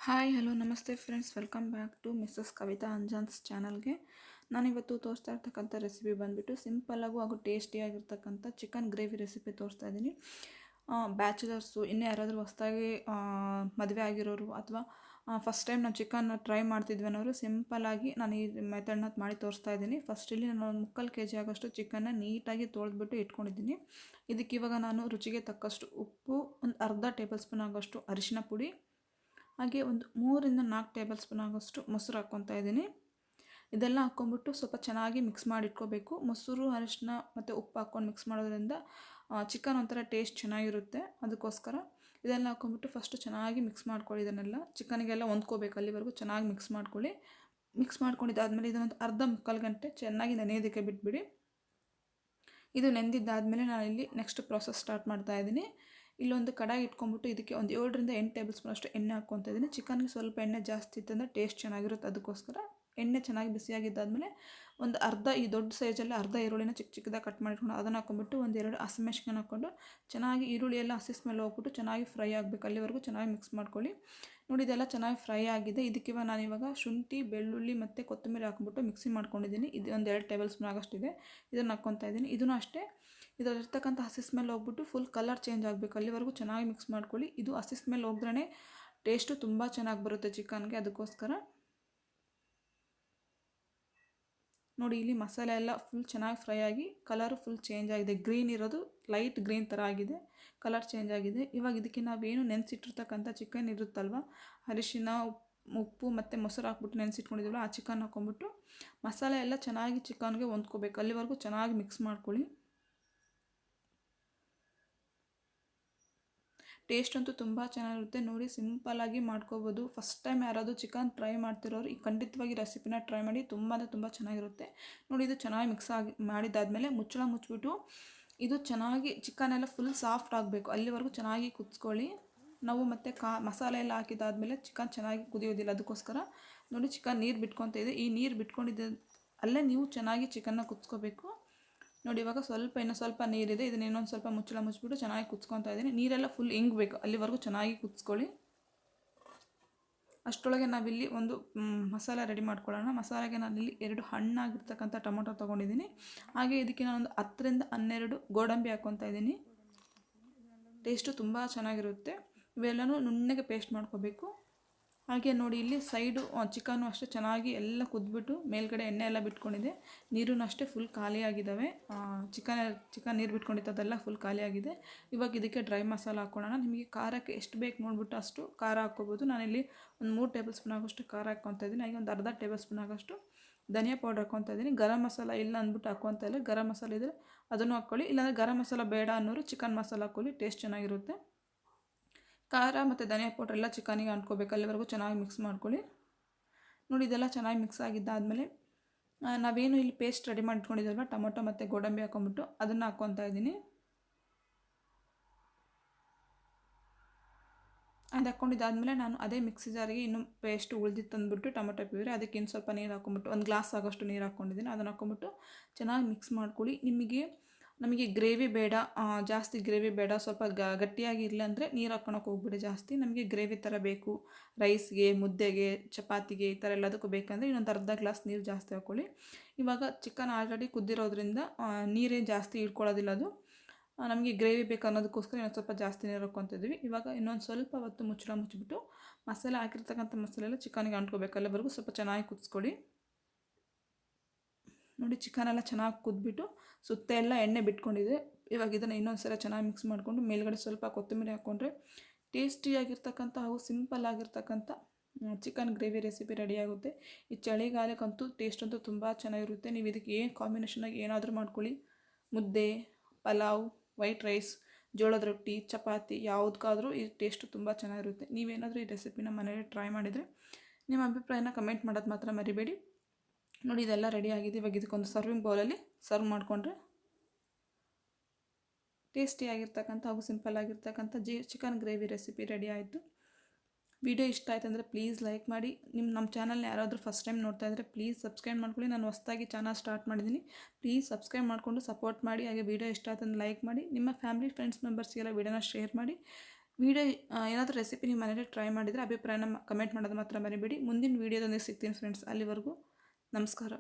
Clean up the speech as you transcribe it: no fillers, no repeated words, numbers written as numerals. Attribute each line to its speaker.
Speaker 1: Hi hello ನಮಸ್ತೆ friends, welcome back to Mrs Kavitha Anjan's ಚಾನಲ್ಗೆ. ನಾನಿವತ್ತು ತೋರಿಸ್ತಾ ಇರ್ತಕ್ಕಂಥ ರೆಸಿಪಿ ಬಂದುಬಿಟ್ಟು ಸಿಂಪಲ್ಲಾಗೂ ಹಾಗೂ ಟೇಸ್ಟಿಯಾಗಿರ್ತಕ್ಕಂಥ ಚಿಕನ್ ಗ್ರೇವಿ ರೆಸಿಪಿ ತೋರಿಸ್ತಾ ಇದ್ದೀನಿ. ಬ್ಯಾಚುಲರ್ಸು ಇನ್ನೂ ಯಾರಾದರೂ ಹೊಸದಾಗಿ ಮದುವೆ ಆಗಿರೋರು ಅಥವಾ ಫಸ್ಟ್ ಟೈಮ್ ನಾನು ಚಿಕನ್ ಟ್ರೈ ಮಾಡ್ತಿದ್ವಿ ಅನ್ನೋರು ಸಿಂಪಲ್ಲಾಗಿ ನಾನು ಈ ಮೆಥಡ್ನ ಮಾಡಿ ತೋರಿಸ್ತಾ ಇದ್ದೀನಿ. ಫಸ್ಟ್ ಇಲ್ಲಿ ನಾನು ಒಂದು 3/4 kg ಆಗೋಷ್ಟು ಚಿಕನ್ನ ನೀಟಾಗಿ ತೊಳೆದ್ಬಿಟ್ಟು ಇಟ್ಕೊಂಡಿದ್ದೀನಿ. ಇದಕ್ಕೆ ಇವಾಗ ನಾನು ರುಚಿಗೆ ತಕ್ಕಷ್ಟು ಉಪ್ಪು, ಒಂದು ಅರ್ಧ ಟೇಬಲ್ ಸ್ಪೂನ್ ಆಗೋಷ್ಟು ಅರಿಶಿನ ಪುಡಿ, ಹಾಗೆ ಒಂದು 3 4 ಟೇಬಲ್ ಸ್ಪೂನ್ ಆಗೋಷ್ಟು ಮೊಸರು ಹಾಕ್ಕೊತಾ ಇದ್ದೀನಿ. ಇದೆಲ್ಲ ಹಾಕ್ಕೊಂಬಿಟ್ಟು ಸ್ವಲ್ಪ ಚೆನ್ನಾಗಿ ಮಿಕ್ಸ್ ಮಾಡಿ ಇಟ್ಕೋಬೇಕು. ಮೊಸರು, ಅರಿಶಿನ ಮತ್ತು ಉಪ್ಪು ಹಾಕ್ಕೊಂಡು ಮಿಕ್ಸ್ ಮಾಡೋದ್ರಿಂದ ಚಿಕನ್ ಒಂಥರ ಟೇಸ್ಟ್ ಚೆನ್ನಾಗಿರುತ್ತೆ. ಅದಕ್ಕೋಸ್ಕರ ಇದೆಲ್ಲ ಹಾಕ್ಕೊಂಬಿಟ್ಟು ಫಸ್ಟು ಚೆನ್ನಾಗಿ ಮಿಕ್ಸ್ ಮಾಡ್ಕೊಳ್ಳಿ. ಇದನ್ನೆಲ್ಲ ಚಿಕನಿಗೆಲ್ಲ ಹೊಂದ್ಕೋಬೇಕು, ಅಲ್ಲಿವರೆಗೂ ಚೆನ್ನಾಗಿ ಮಿಕ್ಸ್ ಮಾಡ್ಕೊಳ್ಳಿ. ಮಿಕ್ಸ್ ಮಾಡ್ಕೊಂಡಿದ್ದಾದಮೇಲೆ ಇದನ್ನೊಂದು ಅರ್ಧ ಮುಕ್ಕಾಲು ಗಂಟೆ ಚೆನ್ನಾಗಿ ನೆನೆಯೋದಕ್ಕೆ ಬಿಟ್ಬಿಡಿ. ಇದು ನೆಂದಿದ್ದಾದಮೇಲೆ ನಾನಿಲ್ಲಿ ನೆಕ್ಸ್ಟ್ ಪ್ರಾಸೆಸ್ ಸ್ಟಾರ್ಟ್ ಮಾಡ್ತಾಯಿದ್ದೀನಿ. ಇಲ್ಲೊಂದು ಕಡಾಯಿ ಇಟ್ಕೊಂಡ್ಬಿಟ್ಟು ಇದಕ್ಕೆ ಒಂದು 7 8 ಟೇಬಲ್ ಸ್ಪೂನ್ ಅಷ್ಟು ಎಣ್ಣೆ ಹಾಕ್ಕೊತಾ ಇದ್ದೀನಿ. ಚಿಕನ್ಗೆ ಸ್ವಲ್ಪ ಎಣ್ಣೆ ಜಾಸ್ತಿ ಇತ್ತಂದರೆ ಟೇಸ್ಟ್ ಚೆನ್ನಾಗಿರುತ್ತೆ. ಅದಕ್ಕೋಸ್ಕರ ಎಣ್ಣೆ ಚೆನ್ನಾಗಿ ಬಿಸಿಯಾಗಿದ್ದಾದಮೇಲೆ ಒಂದು ಅರ್ಧ, ಈ ದೊಡ್ಡ ಸೈಜಲ್ಲಿ ಅರ್ಧ ಈರುಳ್ಳಿನ ಚಿಕ್ಕ ಚಿಕ್ಕದಾಗಿ ಕಟ್ ಮಾಡಿಕೊಂಡು ಅದನ್ನು ಹಾಕ್ಕೊಂಬಿಟ್ಟು 1-2 ಹಸಿಮೆಣ್ಸಿನ್ಕಾಯಿ ಹಾಕ್ಕೊಂಡು ಚೆನ್ನಾಗಿ ಈರುಳ್ಳಿ ಎಲ್ಲ ಹಸಿ ಸ್ಮೆಲ್ ಹೋಗ್ಬಿಟ್ಟು ಚೆನ್ನಾಗಿ ಫ್ರೈ ಆಗಬೇಕು. ಅಲ್ಲಿವರೆಗೂ ಚೆನ್ನಾಗಿ ಮಿಕ್ಸ್ ಮಾಡ್ಕೊಳ್ಳಿ. ನೋಡಿ, ಇದೆಲ್ಲ ಚೆನ್ನಾಗಿ ಫ್ರೈ ಆಗಿದೆ. ಇದಕ್ಕೆ ನಾನಿವಾಗ ಶುಂಠಿ, ಬೆಳ್ಳುಳ್ಳಿ ಮತ್ತು ಕೊತ್ತಂಬರಿ ಹಾಕ್ಬಿಟ್ಟು ಮಿಕ್ಸಿ ಮಾಡ್ಕೊಂಡಿದ್ದೀನಿ. ಇದು ಒಂದು 2 ಟೇಬಲ್ ಸ್ಪೂನ್ ಆಗೋಷ್ಟಿದೆ. ಇದನ್ನು ಹಾಕ್ಕೊತಾ ಇದ್ದೀನಿ. ಇದನ್ನು ಅಷ್ಟೇ, ಇದರಲ್ಲಿರ್ತಕ್ಕಂಥ ಹಸಿ ಸ್ಮೆಲ್ ಹೋಗ್ಬಿಟ್ಟು ಫುಲ್ ಕಲರ್ ಚೇಂಜ್ ಆಗಬೇಕು, ಅಲ್ಲಿವರೆಗೂ ಚೆನ್ನಾಗಿ ಮಿಕ್ಸ್ ಮಾಡ್ಕೊಳ್ಳಿ. ಇದು ಹಸಿ ಸ್ಮೆಲ್ ಹೋಗ್ದ್ರೇ ಟೇಸ್ಟು ತುಂಬ ಚೆನ್ನಾಗಿ ಬರುತ್ತೆ ಚಿಕನ್ಗೆ. ಅದಕ್ಕೋಸ್ಕರ ನೋಡಿ, ಇಲ್ಲಿ ಮಸಾಲೆ ಎಲ್ಲ ಫುಲ್ ಚೆನ್ನಾಗಿ ಫ್ರೈ ಆಗಿ ಕಲರು ಫುಲ್ ಚೇಂಜ್ ಆಗಿದೆ. ಗ್ರೀನ್ ಇರೋದು ಲೈಟ್ ಗ್ರೀನ್ ಥರ ಆಗಿದೆ, ಕಲರ್ ಚೇಂಜ್ ಆಗಿದೆ. ಇವಾಗ ಇದಕ್ಕೆ ನಾವೇನು ನೆನೆಸಿಟ್ಟಿರ್ತಕ್ಕಂಥ ಚಿಕನ್ ಇರುತ್ತಲ್ವ, ಅರಿಶಿನ, ಉಪ್ಪು ಮತ್ತು ಮೊಸರು ಹಾಕ್ಬಿಟ್ಟು ನೆನೆಸಿಟ್ಕೊಂಡಿದ್ದೀವಲ್ಲ, ಆ ಚಿಕನ್ ಹಾಕ್ಕೊಂಬಿಟ್ಟು ಮಸಾಲೆ ಎಲ್ಲ ಚೆನ್ನಾಗಿ ಚಿಕನ್ಗೆ ಹೊಂದ್ಕೋಬೇಕು, ಅಲ್ಲಿವರೆಗೂ ಚೆನ್ನಾಗಿ ಮಿಕ್ಸ್ ಮಾಡ್ಕೊಳ್ಳಿ. ಟೇಸ್ಟ್ ಅಂತೂ ತುಂಬ ಚೆನ್ನಾಗಿರುತ್ತೆ. ನೋಡಿ, ಸಿಂಪಲ್ಲಾಗಿ ಮಾಡ್ಕೋಬೋದು. ಫಸ್ಟ್ ಟೈಮ್ ಯಾರಾದರೂ ಚಿಕನ್ ಟ್ರೈ ಮಾಡ್ತಿರೋರು ಈ ಖಂಡಿತವಾಗಿ ರೆಸಿಪಿನ ಟ್ರೈ ಮಾಡಿ. ತುಂಬ ಅಂದರೆ ತುಂಬ ಚೆನ್ನಾಗಿರುತ್ತೆ. ನೋಡಿ, ಇದು ಚೆನ್ನಾಗಿ ಮಿಕ್ಸ್ ಆಗಿ ಮಾಡಿದ್ದಾದಮೇಲೆ ಮುಚ್ಚಳ ಮುಚ್ಚಿಬಿಟ್ಟು ಇದು ಚೆನ್ನಾಗಿ ಚಿಕನ್ ಎಲ್ಲ ಫುಲ್ ಸಾಫ್ಟ್ ಆಗಬೇಕು, ಅಲ್ಲಿವರೆಗೂ ಚೆನ್ನಾಗಿ ಕುದಿಸ್ಕೊಳ್ಳಿ. ನಾವು ಮತ್ತು ಮಸಾಲೆ ಎಲ್ಲ ಹಾಕಿದ್ದಾದಮೇಲೆ ಚಿಕನ್ ಚೆನ್ನಾಗಿ ಕುದಿಯೋದಿಲ್ಲ. ಅದಕ್ಕೋಸ್ಕರ ನೋಡಿ, ಚಿಕನ್ ನೀರು ಬಿಟ್ಕೊತಾ ಇದೆ. ಈ ನೀರು ಬಿಟ್ಕೊಂಡಿದ್ದ ಅಲ್ಲೇ ನೀವು ಚೆನ್ನಾಗಿ ಚಿಕನ್ನ ಕುದಿಸ್ಕೋಬೇಕು. ನೋಡಿ, ಇವಾಗ ಇನ್ನೂ ಸ್ವಲ್ಪ ನೀರಿದೆ. ಇದನ್ನ ಇನ್ನೊಂದು ಸ್ವಲ್ಪ ಮುಚ್ಚಳ ಮುಚ್ಚಿಬಿಟ್ಟು ಚೆನ್ನಾಗಿ ಕುದಿಸ್ಕೊತಾ ಇದ್ದೀನಿ. ನೀರೆಲ್ಲ ಫುಲ್ ಇಂಗಬೇಕು, ಅಲ್ಲಿವರೆಗೂ ಚೆನ್ನಾಗಿ ಕುದಿಸ್ಕೊಳ್ಳಿ. ಅಷ್ಟರೊಳಗೆ ನಾವಿಲ್ಲಿ ಒಂದು ಮಸಾಲೆ ರೆಡಿ ಮಾಡ್ಕೊಳ್ಳೋಣ. ಮಸಾಲೆಗೆ ನಾನಿಲ್ಲಿ 2 ಹಣ್ಣಾಗಿರ್ತಕ್ಕಂಥ ಟೊಮೊಟೊ ತೊಗೊಂಡಿದ್ದೀನಿ. ಹಾಗೆ ಇದಕ್ಕೆ ನಾನೊಂದು 10 12 ಗೋಡಂಬಿ ಹಾಕ್ಕೊತಾ ಇದ್ದೀನಿ. ಟೇಸ್ಟು ತುಂಬ ಚೆನ್ನಾಗಿರುತ್ತೆ. ಇವೆಲ್ಲನೂ ನುಣ್ಣಗೆ ಪೇಸ್ಟ್ ಮಾಡ್ಕೋಬೇಕು. ಹಾಗೆ ನೋಡಿ, ಇಲ್ಲಿ ಸೈಡು ಚಿಕನ್ನು ಅಷ್ಟೇ ಚೆನ್ನಾಗಿ ಎಲ್ಲ ಕುದ್ಬಿಟ್ಟು ಮೇಲ್ಗಡೆ ಎಣ್ಣೆ ಎಲ್ಲ ಬಿಟ್ಕೊಂಡಿದೆ. ನೀರೂ ಅಷ್ಟೇ ಫುಲ್ ಖಾಲಿಯಾಗಿದ್ದಾವೆ. ಚಿಕನ್ ನೀರು ಬಿಟ್ಕೊಂಡಿದ್ದೆಲ್ಲ ಫುಲ್ ಖಾಲಿಯಾಗಿದೆ. ಇವಾಗ ಇದಕ್ಕೆ ಡ್ರೈ ಮಸಾಲ ಹಾಕ್ಕೊಳ್ಳೋಣ. ನಿಮಗೆ ಖಾರಕ್ಕೆ ಎಷ್ಟು ಬೇಕು ನೋಡಿಬಿಟ್ಟು ಅಷ್ಟು ಖಾರ ಹಾಕ್ಕೋಬೋದು. ನಾನಿಲ್ಲಿ ಒಂದು 3 ಟೇಬಲ್ ಸ್ಪೂನ್ ಆಗೋಷ್ಟು ಖಾರ ಹಾಕ್ಕೊತಾ ಇದ್ದೀನಿ. ಹಾಗೆ ಒಂದು ಅರ್ಧ ಟೇಬಲ್ ಸ್ಪೂನ್ ಆಗೋಷ್ಟು ಧನಿಯಾ ಪೌಡರ್ ಹಾಕ್ಕೊತಾ ಇದ್ದೀನಿ. ಗರಂ ಮಸಾಲ ಇಲ್ಲ ಅಂದ್ಬಿಟ್ಟು ಹಾಕ್ಕೊತಾ ಇಲ್ಲ. ಗರಂ ಮಸಾಲ ಇದ್ದರೆ ಅದನ್ನು ಹಾಕ್ಕೊಳ್ಳಿ, ಇಲ್ಲಾಂದರೆ ಗರಂ ಮಸಾಲ ಬೇಡ ಅನ್ನೋರು ಚಿಕನ್ ಮಸಾಲ ಹಾಕ್ಕೊಳ್ಳಿ, ಟೇಸ್ಟ್ ಚೆನ್ನಾಗಿರುತ್ತೆ. ಖಾರ ಮತ್ತು ಧನಿಯಾ ಪೌಡ್ರ್ ಎಲ್ಲ ಚಿಕನಿಗೆ ಅಂಟ್ಕೋಬೇಕು, ಅಲ್ಲಿವರೆಗೂ ಚೆನ್ನಾಗಿ ಮಿಕ್ಸ್ ಮಾಡ್ಕೊಳ್ಳಿ. ನೋಡಿ, ಇದೆಲ್ಲ ಚೆನ್ನಾಗಿ ಮಿಕ್ಸ್ ಆಗಿದ್ದಾದಮೇಲೆ ನಾವೇನು ಇಲ್ಲಿ ಪೇಸ್ಟ್ ರೆಡಿ ಮಾಡಿ ಇಟ್ಕೊಂಡಿದ್ದೀವಲ್ವ, ಟೊಮೊಟೊ ಮತ್ತು ಗೋಡಂಬಿ ಹಾಕ್ಕೊಂಬಿಟ್ಟು ಅದನ್ನು ಹಾಕ್ಕೊತಾ ಇದ್ದೀನಿ. ಅದು ಹಾಕ್ಕೊಂಡಿದ್ದಾದಮೇಲೆ ನಾನು ಅದೇ ಮಿಕ್ಸಿ ಜಾರಿಗೆ ಇನ್ನೂ ಪೇಸ್ಟ್ ಉಳಿದಿತ್ತು ಅಂದ್ಬಿಟ್ಟು ಟೊಮೊಟೊ ಪ್ಯೂರಿ, ಅದಕ್ಕೆ ಇನ್ನು ಸ್ವಲ್ಪ ನೀರು ಹಾಕ್ಕೊಂಬಿಟ್ಟು 1 ಗ್ಲಾಸ್ ಆಗೋಷ್ಟು ನೀರು ಹಾಕ್ಕೊಂಡಿದ್ದೀನಿ. ಅದನ್ನು ಹಾಕ್ಕೊಂಬಿಟ್ಟು ಚೆನ್ನಾಗಿ ಮಿಕ್ಸ್ ಮಾಡ್ಕೊಳ್ಳಿ. ನಮಗೆ ಗ್ರೇವಿ ಬೇಡ, ಜಾಸ್ತಿ ಗ್ರೇವಿ ಬೇಡ, ಸ್ವಲ್ಪ ಗಟ್ಟಿಯಾಗಿ ಇರಲಿ ಅಂದರೆ ನೀರು ಹಾಕ್ಕೊಳಕ್ಕೆ ಹೋಗ್ಬಿಡಿ ಜಾಸ್ತಿ. ನಮಗೆ ಗ್ರೇವಿ ಥರ ಬೇಕು, ರೈಸ್ಗೆ, ಮುದ್ದೆಗೆ, ಚಪಾತಿಗೆ ಈ ಥರ ಎಲ್ಲದಕ್ಕೂ ಬೇಕಂದರೆ ಇನ್ನೊಂದು ಅರ್ಧ ಗ್ಲಾಸ್ ನೀರು ಜಾಸ್ತಿ ಹಾಕ್ಕೊಳ್ಳಿ. ಇವಾಗ ಚಿಕನ್ ಆಲ್ರೆಡಿ ಕುದ್ದಿರೋದ್ರಿಂದ ನೀರೇನು ಜಾಸ್ತಿ ಇಟ್ಕೊಳ್ಳೋದಿಲ್ಲ. ಅದು ನಮಗೆ ಗ್ರೇವಿ ಬೇಕು ಅನ್ನೋದಕ್ಕೋಸ್ಕರ ಇನ್ನೊಂದು ಸ್ವಲ್ಪ ಜಾಸ್ತಿ ನೀರು ಹಾಕ್ಕೊತಿದ್ವಿ. ಇವಾಗ ಇನ್ನೊಂದು ಸ್ವಲ್ಪ ಹೊತ್ತು ಮುಚ್ಚಳ ಮುಚ್ಚಿಬಿಟ್ಟು ಮಸಾಲೆ ಹಾಕಿರ್ತಕ್ಕಂಥ ಮಸಾಲೆ ಎಲ್ಲ ಚಿಕನ್ಗೆ ಅಂಟ್ಕೋಬೇಕು, ಅಲ್ಲಿವರೆಗೂ ಸ್ವಲ್ಪ ಚೆನ್ನಾಗಿ ಕುದಿಸ್ಕೊಳ್ಳಿ. ನೋಡಿ, ಚಿಕನ್ ಎಲ್ಲ ಚೆನ್ನಾಗಿ ಕುದ್ಬಿಟ್ಟು ಸುತ್ತ ಎಲ್ಲ ಎಣ್ಣೆ ಬಿಟ್ಕೊಂಡಿದೆ. ಇವಾಗ ಇದನ್ನು ಇನ್ನೊಂದು ಸಲ ಚೆನ್ನಾಗಿ ಮಿಕ್ಸ್ ಮಾಡಿಕೊಂಡು ಮೇಲ್ಗಡೆ ಸ್ವಲ್ಪ ಕೊತ್ತಂಬರಿ ಹಾಕ್ಕೊಂಡ್ರೆ ಟೇಸ್ಟಿಯಾಗಿರ್ತಕ್ಕಂಥ ಹಾಗೂ ಸಿಂಪಲ್ ಆಗಿರ್ತಕ್ಕಂಥ ಚಿಕನ್ ಗ್ರೇವಿ ರೆಸಿಪಿ ರೆಡಿಯಾಗುತ್ತೆ. ಈ ಚಳಿಗಾಲಕ್ಕಂತೂ ಟೇಸ್ಟ್ ಅಂತೂ ತುಂಬ ಚೆನ್ನಾಗಿರುತ್ತೆ. ನೀವು ಇದಕ್ಕೆ ಏನು ಕಾಂಬಿನೇಷನಾಗಿ ಏನಾದರೂ ಮಾಡ್ಕೊಳ್ಳಿ, ಮುದ್ದೆ, ಪಲಾವ್, ವೈಟ್ ರೈಸ್, ಜೋಳದ ರೊಟ್ಟಿ, ಚಪಾತಿ ಯಾವುದಕ್ಕಾದರೂ ಈ ಟೇಸ್ಟು ತುಂಬ ಚೆನ್ನಾಗಿರುತ್ತೆ. ನೀವೇನಾದರೂ ಈ ರೆಸಿಪಿನ ಮನೇಲಿ ಟ್ರೈ ಮಾಡಿದರೆ ನಿಮ್ಮ ಅಭಿಪ್ರಾಯನ ಕಮೆಂಟ್ ಮಾಡೋದು ಮಾತ್ರ ಮರಿಬೇಡಿ. ನೋಡಿ, ಇದೆಲ್ಲ ರೆಡಿ ಆಗಿದೆ. ಇವಾಗ ಇದಕ್ಕೊಂದು ಸರ್ವಿಂಗ್ ಬೌಲಲ್ಲಿ ಸರ್ವ್ ಮಾಡಿಕೊಂಡ್ರೆ ಟೇಸ್ಟಿಯಾಗಿರ್ತಕ್ಕಂಥ ಹಾಗೂ ಸಿಂಪಲ್ ಆಗಿರ್ತಕ್ಕಂಥ ಚಿಕನ್ ಗ್ರೇವಿ ರೆಸಿಪಿ ರೆಡಿ ಆಯಿತು. ವಿಡಿಯೋ ಇಷ್ಟ ಆಯ್ತು ಅಂದರೆ ಪ್ಲೀಸ್ ಲೈಕ್ ಮಾಡಿ. ನಮ್ಮ ಚಾನಲ್ನ ಯಾರಾದರೂ ಫಸ್ಟ್ ಟೈಮ್ ನೋಡ್ತಾ ಇದ್ದರೆ ಪ್ಲೀಸ್ ಸಬ್ಸ್ಕ್ರೈಬ್ ಮಾಡ್ಕೊಳ್ಳಿ. ನಾನು ಹೊಸದಾಗಿ ಚಾನಲ್ ಸ್ಟಾರ್ಟ್ ಮಾಡಿದ್ದೀನಿ, ಪ್ಲೀಸ್ ಸಬ್ಸ್ಕ್ರೈಬ್ ಮಾಡಿಕೊಂಡು ಸಪೋರ್ಟ್ ಮಾಡಿ. ಹಾಗೆ ವಿಡಿಯೋ ಇಷ್ಟ ಆಯ್ತು ಅಂದರೆ ಲೈಕ್ ಮಾಡಿ. ನಿಮ್ಮ ಫ್ಯಾಮಿಲಿ ಫ್ರೆಂಡ್ಸ್ ಮೆಂಬರ್ಸ್ಗೆಲ್ಲ ವಿಡಿಯೋನ ಶೇರ್ ಮಾಡಿ. ವಿಡಿಯೋ ಏನಾದರೂ ರೆಸಿಪಿ ನಿಮ್ಮ ಮನೇಲಿ ಟ್ರೈ ಮಾಡಿದರೆ ಅಭಿಪ್ರಾಯನ ಕಮೆಂಟ್ ಮಾಡೋದು ಮಾತ್ರ ಮರಿಬೇಡಿ. ಮುಂದಿನ ವೀಡಿಯೋದೊಂದಿಗೆ ಸಿಗ್ತೀನಿ ಫ್ರೆಂಡ್ಸ್. ಅಲ್ಲಿವರೆಗೂ ನಮಸ್ಕಾರ.